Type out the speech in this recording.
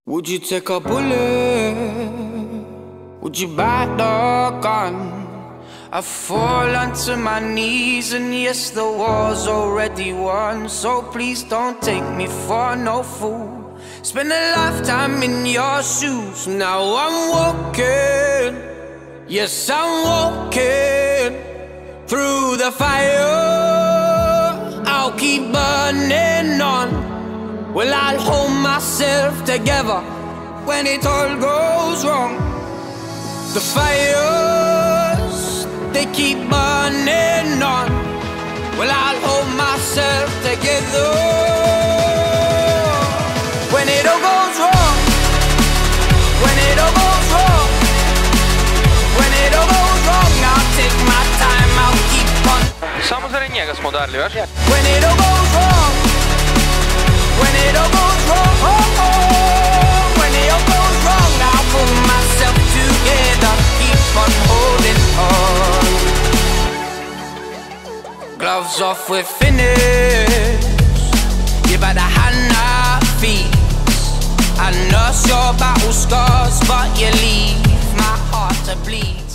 Would you take a bullet? Would you buy the gun? I fall onto my knees, and yes, the war's already won. So please don't take me for no fool. Spend a lifetime in your shoes. Now I'm walking, yes, I'm walking through the fire. I'll keep burning on. Well, I'll hold myself together when it all goes wrong. The fires, they keep burning on. Well, I'll hold myself together when it all goes wrong. When it all goes wrong. When it all goes wrong, I'll take my time, I'll keep on. Samo zelenjega smo udarili, veš? When it all goes wrong. When it all goes wrong, when it all goes wrong, I'll pull myself together, keep on holding on. Gloves off, we're finished. Give her the hand I feed. I nurse your battle scars, but you leave my heart to bleed.